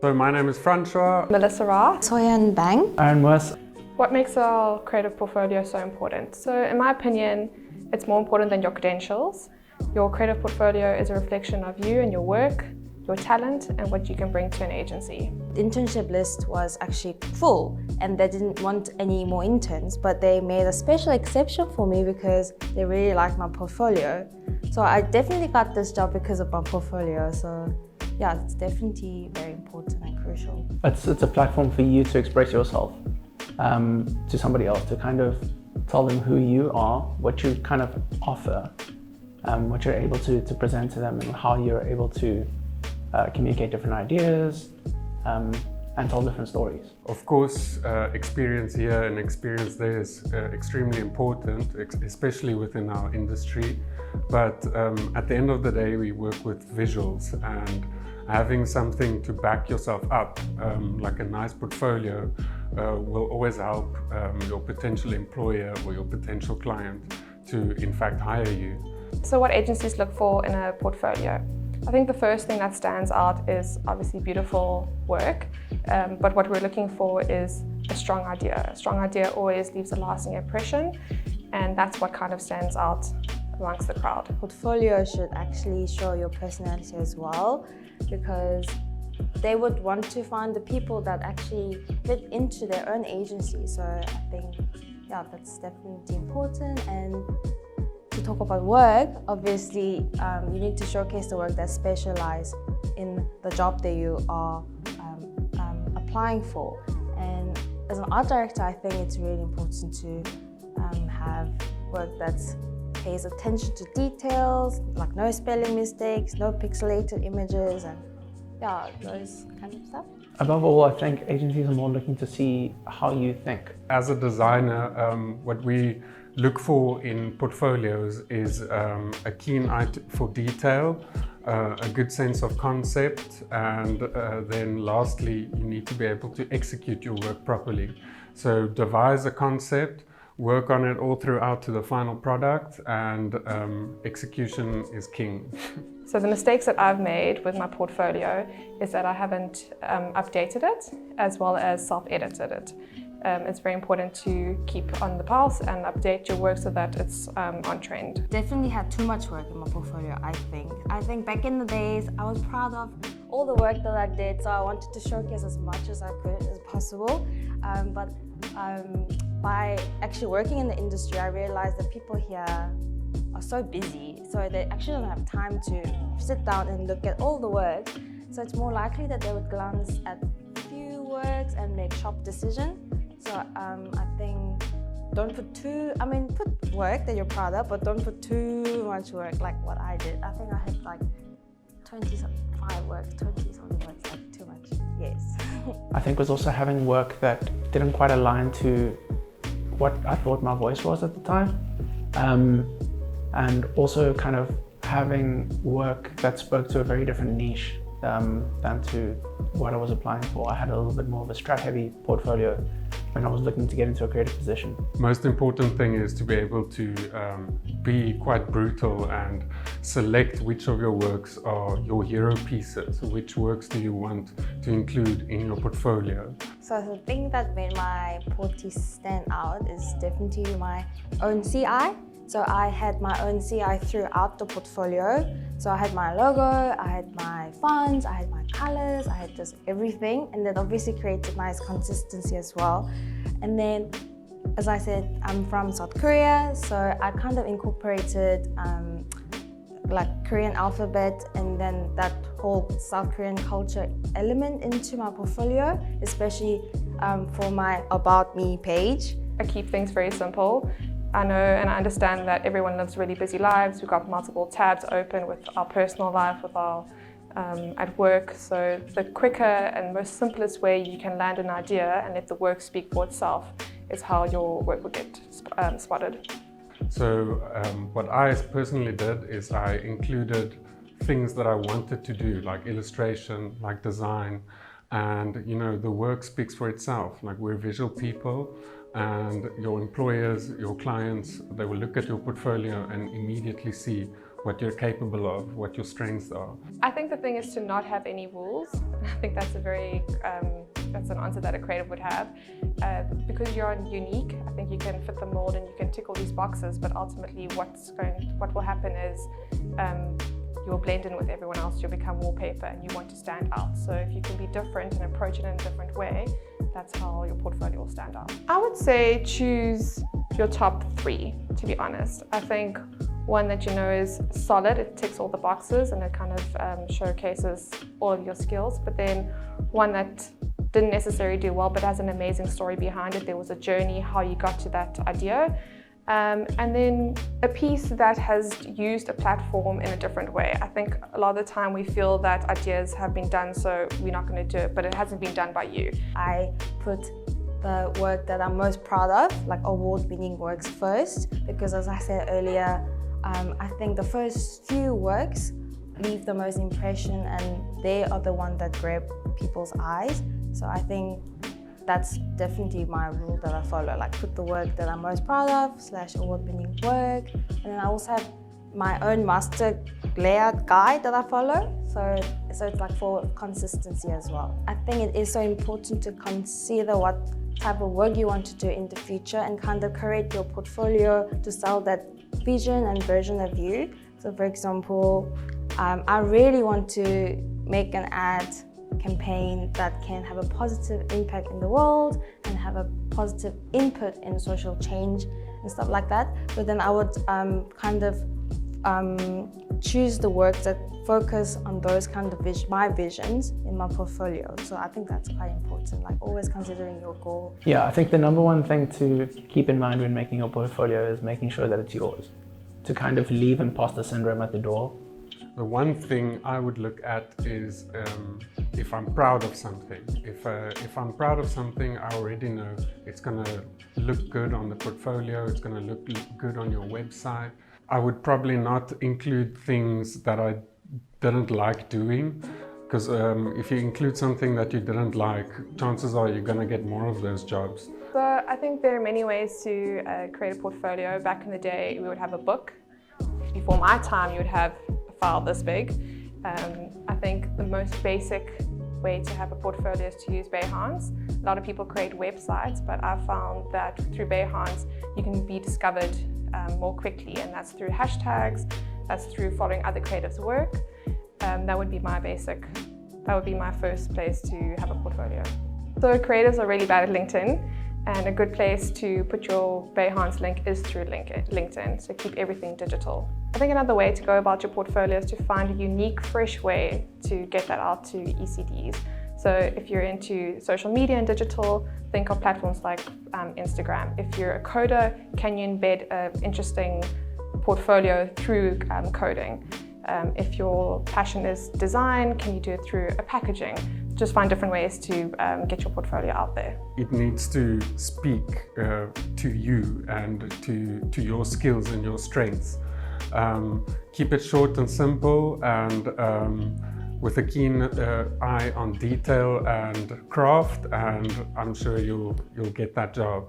So my name is Francois. Melissa Raath. Sohyeon Bang. Arron Moos. What makes our creative portfolio so important? So in my opinion, it's more important than your credentials. Your creative portfolio is a reflection of you and your work, your talent, and what you can bring to an agency. The internship list was actually full and they didn't want any more interns, but they made a special exception for me because they really liked my portfolio. So I definitely got this job because of my portfolio. So yeah, it's definitely very important and crucial. It's a platform for you to express yourself to somebody else, to kind of tell them who you are, what you kind of offer, what you're able to present to them, and how you're able to communicate different ideas and tell different stories. Of course, experience here and experience there is extremely important, especially within our industry. But at the end of the day, we work with visuals, and having something to back yourself up, like a nice portfolio, will always help your potential employer or your potential client to, in fact, hire you. So what agencies look for in a portfolio? I think the first thing that stands out is obviously beautiful work, but what we're looking for is a strong idea. A strong idea always leaves a lasting impression, and that's what kind of stands out amongst the crowd. Portfolio should actually show your personality as well, because they would want to find the people that actually fit into their own agency. So I think, yeah, that's definitely important. And to talk about work, obviously, you need to showcase the work that specializes in the job that you are applying for. And as an art director, I think it's really important to have work that pays attention to details, like no spelling mistakes, no pixelated images, and yeah, those kind of stuff. Above all, I think agencies are more looking to see how you think. As a designer, what we look for in portfolios is a keen eye for detail, a good sense of concept, and then lastly, you need to be able to execute your work properly. So devise a concept, work on it all throughout to the final product, and execution is king. So the mistakes that I've made with my portfolio is that I haven't updated it as well as self-edited it. It's very important to keep on the pulse and update your work so that it's on trend. Definitely had too much work in my portfolio, I think. I think back in the days, I was proud of all the work that I did, so I wanted to showcase as much as I could as possible. But by actually working in the industry, I realized that people here are so busy, so they actually don't have time to sit down and look at all the work. So it's more likely that they would glance at few works and make sharp decisions. So I think don't put put work that you're proud of, but don't put too much work like what I did. I think I had like 25 works, 20 something works, like too much, yes. I think was also having work that didn't quite align to what I thought my voice was at the time. And also kind of having work that spoke to a very different niche than to what I was applying for. I had a little bit more of a strat-heavy portfolio when I was looking to get into a creative position. Most important thing is to be able to be quite brutal and select which of your works are your hero pieces. Which works do you want to include in your portfolio? So the thing that made my portie stand out is definitely my own CI. So I had my own CI throughout the portfolio. So I had my logo, I had my fonts, I had my colors, I had just everything. And that obviously created nice consistency as well. And then, as I said, I'm from South Korea, so I kind of incorporated like Korean alphabet and then that whole South Korean culture element into my portfolio, especially for my About Me page. I keep things very simple. I know and I understand that everyone lives really busy lives. We've got multiple tabs open with our personal life, with our at work. So the quicker and most simplest way you can land an idea and let the work speak for itself is how your work will get spotted. So what I personally did is I included things that I wanted to do, like illustration, like design, and the work speaks for itself. Like, we're visual people. and your employers, your clients, they will look at your portfolio and immediately see what you're capable of, what your strengths are. I think the thing is to not have any rules. I think that's that's an answer that a creative would have. Because you're unique, I think you can fit the mold and you can tick all these boxes, but ultimately what will happen is you'll blend in with everyone else, you'll become wallpaper and you want to stand out. So if you can be different and approach it in a different way, that's how your portfolio will stand out. I would say choose your top 3, to be honest. I think one that you know is solid, it ticks all the boxes and it kind of showcases all of your skills, but then one that didn't necessarily do well but has an amazing story behind it. There was a journey, how you got to that idea. And then a piece that has used a platform in a different way. I think a lot of the time we feel that ideas have been done, so we're not going to do it, but it hasn't been done by you. I put the work that I'm most proud of, like award-winning works first, because as I said earlier, I think the first few works leave the most impression and they are the ones that grab people's eyes. So I think that's definitely my rule that I follow, like put the work that I'm most proud of / award-winning work. And then I also have my own master layout guide that I follow. So it's like for consistency as well. I think it is so important to consider what type of work you want to do in the future and kind of create your portfolio to sell that vision and version of you. So for example, I really want to make an ad campaign that can have a positive impact in the world and have a positive input in social change and stuff like that. But then I would kind of choose the work that focus on those kind of my visions in my portfolio. So I think that's quite important, like always considering your goal. Yeah, I think the number one thing to keep in mind when making your portfolio is making sure that it's yours. To kind of leave imposter syndrome at the door. The one thing I would look at is if I'm proud of something. If I'm proud of something, I already know it's going to look good on the portfolio, it's going to look good on your website. I would probably not include things that I didn't like doing, because if you include something that you didn't like, chances are you're going to get more of those jobs. So I think there are many ways to create a portfolio. Back in the day, we would have a book. Before my time, you would have file this big. I think the most basic way to have a portfolio is to use Behance. A lot of people create websites, but I've found that through Behance you can be discovered more quickly, and that's through hashtags, that's through following other creatives' work. That would be my first place to have a portfolio. So creatives are really bad at LinkedIn, and a good place to put your Behance link is through LinkedIn, so keep everything digital. I think another way to go about your portfolio is to find a unique, fresh way to get that out to ECDs. So if you're into social media and digital, think of platforms like Instagram. If you're a coder, can you embed an interesting portfolio through coding? If your passion is design, can you do it through a packaging? Just find different ways to get your portfolio out there. It needs to speak to you and to your skills and your strengths. Keep it short and simple, and with a keen eye on detail and craft, and I'm sure you'll get that job.